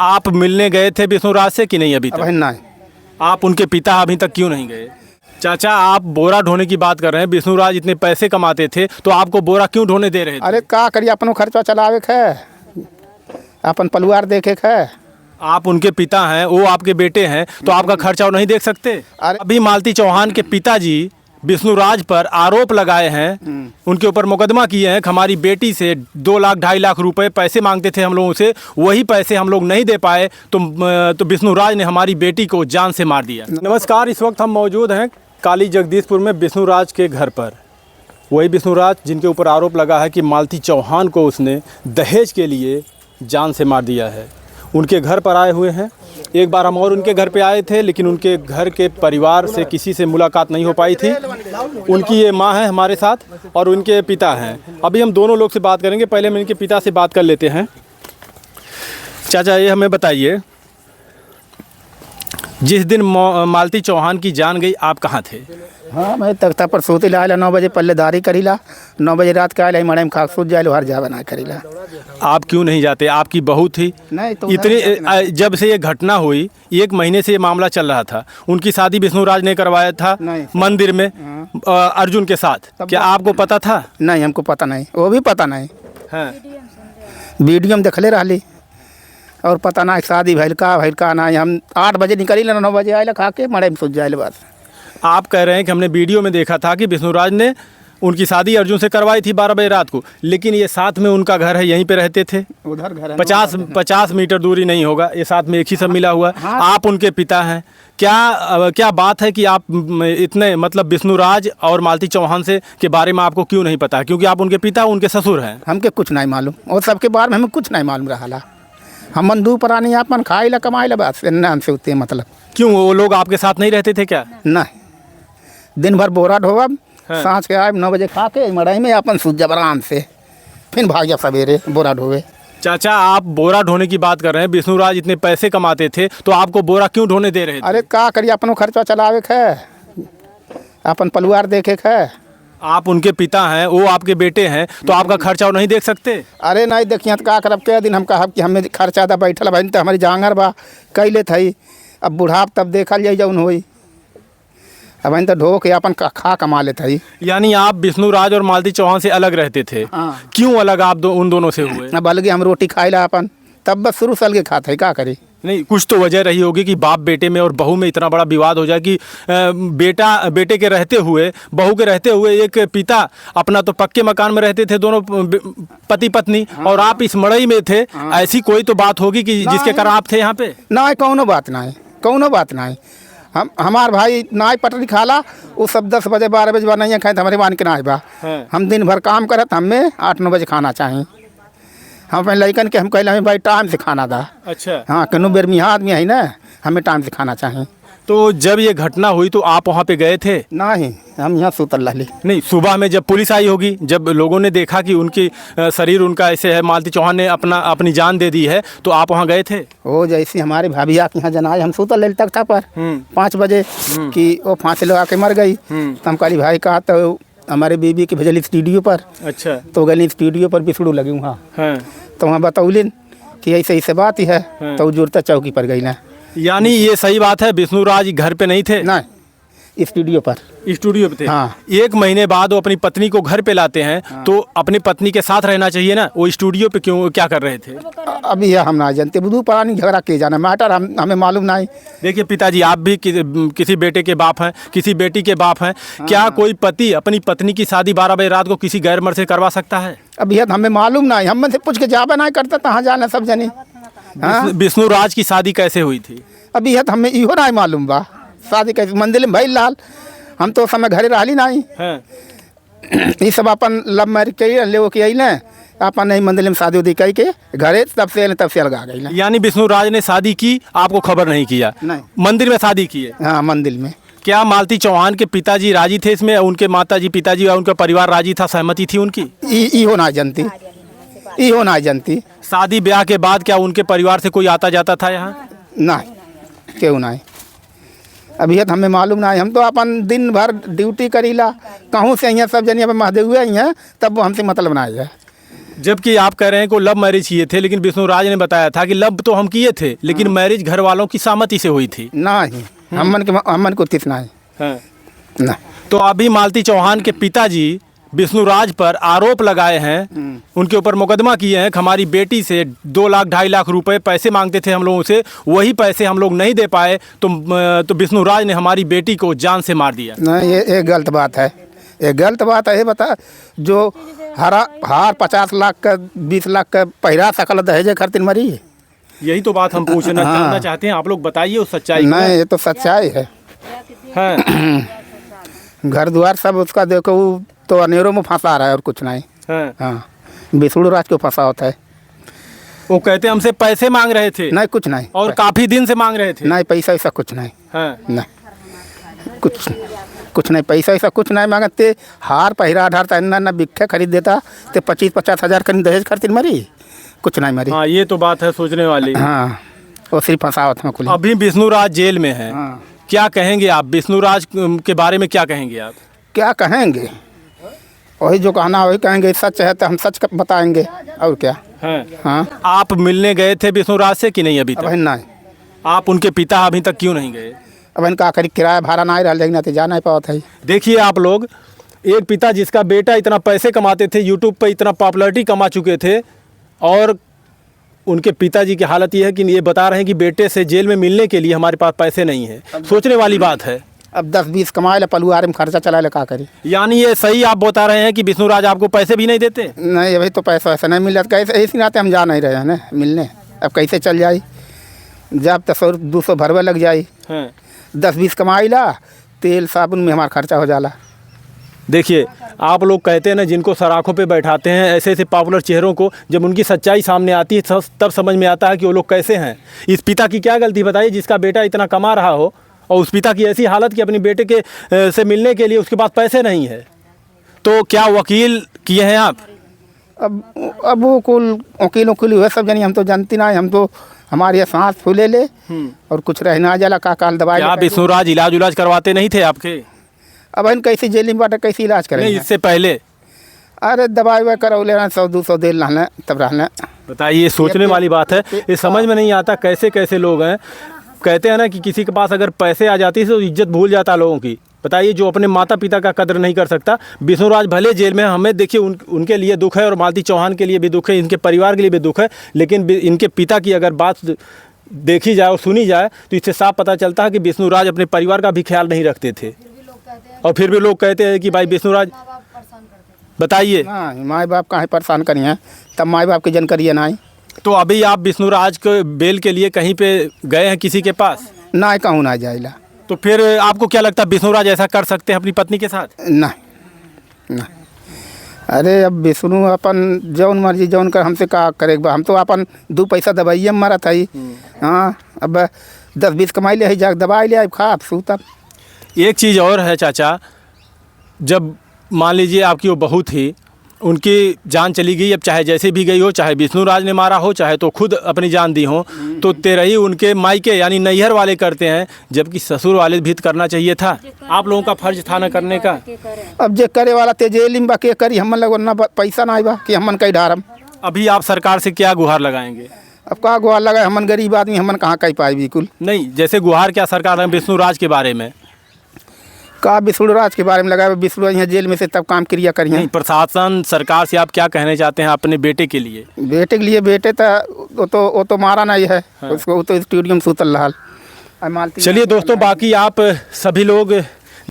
आप मिलने गए थे विष्णुराज से कि नहीं अभी तक? नहीं। आप उनके पिता अभी तक क्यों नहीं गए? चाचा, आप बोरा ढोने की बात कर रहे हैं, विष्णुराज इतने पैसे कमाते थे तो आपको बोरा क्यों ढोने दे रहे थे? अरे का करिए, अपनो खर्चा चलावे के है, अपन परिवार देखे के है। आप उनके पिता हैं, वो आपके बेटे हैं, तो आपका खर्चा वो नहीं देख सकते? अभी मालती चौहान के पिताजी विष्णुराज पर आरोप लगाए हैं, उनके ऊपर मुकदमा किए हैं। हमारी बेटी से 2 लाख 2.5 लाख रुपए पैसे मांगते थे हम लोगों से, वही पैसे हम लोग नहीं दे पाए तो विष्णुराज ने हमारी बेटी को जान से मार दिया। नमस्कार, इस वक्त हम मौजूद हैं काली जगदीशपुर में विष्णुराज के घर पर। वही विष्णुराज जिनके ऊपर आरोप लगा है कि मालती चौहान को उसने दहेज के लिए जान से मार दिया है, उनके घर पर आए हुए हैं। एक बार हम और उनके घर पे आए थे, लेकिन उनके घर के परिवार से किसी से मुलाकात नहीं हो पाई थी। उनकी ये माँ है हमारे साथ और उनके पिता हैं। अभी हम दोनों लोग से बात करेंगे, पहले हम इनके पिता से बात कर लेते हैं। चाचा, ये हमें बताइए, जिस दिन मालती चौहान की जान गई आप कहाँ थे? हाँ, मैं तख्ता पर सोते ला 9 बजे पल्लेदारी करीला, 9 बजे रात के आए मड़े में खाक सूझ जाए हर जा बना करीला। आप क्यों नहीं जाते? आपकी बहू थी। नहीं तो इतनी जब से ये घटना हुई 1 महीने से ये मामला चल रहा था। उनकी शादी विष्णुराज ने करवाया था मंदिर में अर्जुन के साथ। क्या आपको पता था? नहीं, हमको पता नहीं, वो भी पता नहीं है। वीडियो में देखले रही और पता ना शादी भैल का ना। हम 8 बजे निकली 9 बजे आए खा के मड़े में सूझ जाए बस। आप कह रहे हैं कि हमने वीडियो में देखा था कि विष्णुराज ने उनकी शादी अर्जुन से करवाई थी 12 बजे रात को, लेकिन ये साथ में उनका घर है, यहीं पे रहते थे। उधर घर है 50 मीटर दूरी नहीं होगा, ये साथ में एक ही सब मिला हुआ है। हाँ। आप उनके पिता हैं। क्या बात है कि आप इतने मतलब विष्णुराज और मालती चौहान से के बारे में आपको क्यों नहीं पता? क्योंकि आप उनके पिता, उनके ससुर हैं। हमके कुछ नहीं मालूम और सबके बारे में हमें कुछ नहीं मालूम रहा। हम बंदूक पर आनी अपन खाई ला कमाई ला बस, नाम से होते मतलब। क्यों वो लोग आपके साथ नहीं रहते थे क्या? नहीं, दिन भर बोरा ढोब, सांझ के आए 9 बजे खा के मड़ाई में अपन सूझ जब आराम से, फिर भाग जा सवेरे बोरा ढोवे। चाचा, आप बोरा ढोने की बात कर रहे हैं, विष्णुराज इतने पैसे कमाते थे तो आपको बोरा क्यों ढोने दे रहे थे? अरे का करिए, अपनो खर्चा चलावे के है, अपन परिवार देखे के है। आप उनके पिता हैं, वो आपके बेटे हैं, तो आपका खर्चा वो नहीं देख सकते? अरे नहीं देखिए तो का करब के दिन हम कहब कि हमें खर्चा था बैठल भाई तो हमारी जांगर बा कैले थी। अब बुढ़ाप तब देखल जाए जौन होई, अब तो ढो के अपन खा कमा लेते ही। यानी आप विष्णुराज और मालती चौहान से अलग रहते थे? हाँ। क्यों अलग आप उन दोनों से हुए? अब अलगे हम रोटी खाई ला अपन, तब बस शुरू से अलगे खाते है, क्या करे। नहीं, कुछ तो वजह रही होगी कि बाप बेटे में और बहू में इतना बड़ा विवाद हो जाए कि बेटे के रहते हुए, बहू के रहते हुए एक पिता अपना तो पक्के मकान में रहते थे दोनों पति पत्नी। हाँ। और आप इस मड़ई में थे। हाँ। ऐसी कोई तो बात होगी कि जिसके कारण आप थे यहाँ पे? ना, कौनो बात नहीं। हमार भाई नाई पटरी खाला, वो सब 10 बजे 12 बजे बा नहीं खाए तो हमारे मान के ना बा। हम दिन भर काम करत, हमें 8-9 बजे खाना चाहिए। हम अपने लड़कन के हम कहले हमें भाई टाइम से खाना दा। अच्छा। हाँ, कनो बेर मियाँ आदमी है ना, हमें टाइम से खाना चाहिए। तो जब ये घटना हुई तो आप वहाँ पे गए थे? नहीं, हम यहाँ सुतल रही। नहीं, सुबह में जब पुलिस आई होगी, जब लोगों ने देखा कि उनकी शरीर उनका ऐसे है, मालती चौहान ने अपनी जान दे दी है, तो आप वहाँ गए थे? वो जैसे हमारे भाभी आप यहाँ जनाए, हम सुतल रही तख्ता पर 5 बजे कि वो फांसी लगा के मर गई। तो हम कहली भाई कहा तो हमारे बीबी के भेजली स्टूडियो पर। अच्छा। तो गली स्टूडियो पर बिसड़ू लगी वहाँ। तो वहाँ बतौलिन कि ऐसे बात ही है। तो जुड़ता चौकी पर गई ना। यानी ये सही बात है, विष्णुराज घर पे नहीं थे? नहीं, स्टूडियो पे थे। हाँ। 1 महीने बाद वो अपनी पत्नी को घर पे लाते हैं। हाँ। तो अपनी पत्नी के साथ रहना चाहिए ना, वो स्टूडियो पे क्यों, क्या कर रहे थे? अभी हम ना जानते, बुधू पुरानी झगड़ा के जाना मैटर हमें मालूम नहीं। देखिए पिताजी, आप भी किसी बेटे के बाप हैं, किसी बेटी के बाप हैं। हाँ। क्या कोई पति अपनी पत्नी की शादी 12 बजे रात को किसी गैर मर्द से करवा सकता है? अभी हमें मालूम नहीं, हम से पूछ के जाबे नहीं करता, कहाँ जाना सब जनी। विष्णुराज की शादी कैसे हुई थी? अभी हमें इहो नहीं मालूम बा, शादी कैसे मंदिर में भइल लाल। हम तो समय घरे रही नहीं। ये सब अपन लव मैरिज के ले के अइले, अपन नहीं मंदिर में शादी उदी कई के घरे तब से अलगा गई। यानी विष्णुराज ने शादी की, आपको खबर नहीं किया? नहीं, मंदिर में शादी की है। हाँ, मंदिर में। क्या मालती चौहान के पिताजी राजी थे इसमें? उनके माताजी, पिताजी और उनका परिवार राजी था, सहमति थी उनकी? इहो ना जानती। शादी ब्याह के बाद क्या उनके परिवार से कोई आता जाता था यहाँ? नहीं, क्यों नहीं, अभी हमें मालूम नहीं। हम तो अपन दिन भर ड्यूटी करीला, कहूँ से यहाँ सब जनी महादेव हुए हैं, तब वो हमसे मतलब बनाए है। जबकि आप कह रहे हैं कि लव मैरिज किए थे, लेकिन विष्णु राज ने बताया था कि लव तो हम किए थे, लेकिन मैरिज घर वालों की सहमति से हुई थी। नहीं, हमन को कितना है ना। तो अभी मालती चौहान के पिताजी विष्णु राज पर आरोप लगाए हैं, उनके ऊपर मुकदमा किए हैं। हमारी बेटी से 2 लाख 2.5 लाख रुपए पैसे मांगते थे हम लोगों से, वही पैसे हम लोग नहीं दे पाए, तो विष्णु राज ने हमारी बेटी को जान से मार दिया। नहीं, ये गलत बात है, ये गलत बात है। ये बता, जो हार 50 लाख का 20 लाख का पहिरा सकल दहेज खातिर मरी है। यही तो बात हम पूछना जानना चाहते हैं, आप लोग बताइए उस सच्चाई। नहीं, ये तो सच्चाई है। घर द्वार सब उसका देखो, तो अनेरों में फंसा रहा है और कुछ नहीं। हाँ, विष्णु राज को फंसा होता है। वो कहते हमसे पैसे मांग रहे थे। नहीं, कुछ नहीं, और काफी दिन से मांग रहे थे। नहीं, पैसा ऐसा कुछ नहीं। नहीं, कुछ नहीं, पैसा ऐसा कुछ नहीं मांगते। हार पहिरा ढारता ना बिख्या खरीद देता, तो 25-50 हज़ार का दहेज खातिर मरी, कुछ नहीं मरी। हाँ, ये तो बात है सोचने वाली। हाँ, वो सिर्फ फंसा होता है। अभी विष्णु राज जेल में है। क्या कहेंगे आप विष्णु राज के बारे में? क्या कहेंगे आप? क्या कहेंगे, वही जो कहना वही कहेंगे। सच है तो हम सच बताएंगे, और क्या। हाँ, आप मिलने गए थे विष्णु राज से कि नहीं? अभी तक नहीं। आप उनके पिता अभी तक क्यों नहीं गए? अब इनका आखिर किराया भाड़ा नहीं रहा, लेकिन तो जा नहीं पाता है। देखिए आप लोग, एक पिता जिसका बेटा इतना पैसे कमाते थे, यूट्यूब पर इतना पॉपुलरिटी कमा चुके थे, और उनके पिताजी की हालत ये है कि ये बता रहे हैं कि बेटे से जेल में मिलने के लिए हमारे पास पैसे नहीं है। सोचने वाली बात है। अब 10-20 कमाए ला, पलुआर में खर्चा चला ले, क्या करी। यानी ये सही आप बता रहे हैं कि विष्णु राज आपको पैसे भी नहीं देते? नहीं, अभी तो पैसा वैसा नहीं मिल रहा। कैसे इसी नाते हम जा नहीं रहे हैं ना मिलने। अब कैसे चल जाए, जब तो 100-200 भरवे लग जाए। 10-20 कमाई ला, तेल साबुन में हमारा खर्चा हो जाला। देखिए, आप लोग कहते हैं ना, जिनको सराखों पे बैठाते हैं ऐसे ऐसे पॉपुलर चेहरों को, जब उनकी सच्चाई सामने आती है तब समझ में आता है कि वो लोग कैसे हैं। इस पिता की क्या गलती बताइए, जिसका बेटा इतना कमा रहा हो, और उस पिता की ऐसी हालत कि अपने बेटे के से मिलने के लिए उसके पास पैसे नहीं है। तो क्या वकील किए हैं आप? अब वो कुल वकील हुए सब जानी, हम तो जानती ना। हम तो हमारे यहाँ सांस फूले ले और कुछ रहना जाला, का काल दवाई। आप विष्णु राज इलाज करवाते नहीं थे आपके? अब इन कैसी जेल में बाटे, कैसे इलाज करें? नहीं, इससे पहले अरे दवाई ववाई करा लेना, 100-200 दे रहना, तब रहना। बताइए, सोचने वाली बात है। ये समझ में नहीं आता कैसे कैसे लोग हैं। कहते हैं ना कि किसी के पास अगर पैसे आ जाती है तो इज्जत भूल जाता लोगों की। बताइए, जो अपने माता पिता का कदर नहीं कर सकता। विष्णु राज भले जेल में, हमें देखिए उनके लिए दुख है, और मालती चौहान के लिए भी दुख है, इनके परिवार के लिए भी दुख है, लेकिन इनके पिता की अगर बात देखी जाए और सुनी जाए तो इससे साफ पता चलता है कि विष्णु राज अपने परिवार का भी ख्याल नहीं रखते थे। और फिर भी लोग कहते हैं कि भाई विष्णु राज। बताइए, माँ बाप कहाँ परेशान करिए, तब माँ बाप की जानकारी नहीं। तो अभी आप विष्णु राज को बेल के लिए कहीं पे गए हैं किसी के पास? नहीं, कहूँ ना जाइला। तो फिर आपको क्या लगता है विष्णु राज ऐसा कर सकते हैं अपनी पत्नी के साथ? नहीं। अरे अब विष्णु अपन जौन मर्जी जौन कर, हमसे का करेगा। हम तो अपन 2 पैसा दवाइए में मरा था। हाँ, अब 10-20 कमाई ले जा, दवाई ले खा, अब सूतब। एक चीज़ और है चाचा, जब मान लीजिए आपकी वो बहू थी, उनकी जान चली गई, अब चाहे जैसे भी गई हो, चाहे विष्णु राज ने मारा हो, चाहे तो खुद अपनी जान दी हो, तो तेरही उनके मायके यानी नैहर वाले करते हैं, जबकि ससुर वाले भी करना चाहिए था। आप लोगों का फर्ज था ना करने का। अब जे करे वाला ते जेल में के करी, हम लोग ना पैसा ना बा कि हमन कहीं ढारम। अभी आप सरकार से क्या गुहार लगाएंगे? अब का गुहार लगाए, हमन गरीब आदमी, हमन कहाँ कहीं पाए। बिल्कुल नहीं, जैसे गुहार क्या सरकार है विष्णु राज के बारे में? का विष्णु राज के बारे में लगा, विष्णु यहाँ जेल में से तब काम क्रिया करिए। नहीं, प्रशासन सरकार से आप क्या कहने चाहते हैं अपने बेटे के लिए? बेटे के लिए, बेटे वो तो मारा नहीं है। उसको वो तो स्टेडियम सूतल रहा। चलिए दोस्तों, बाकी आप सभी लोग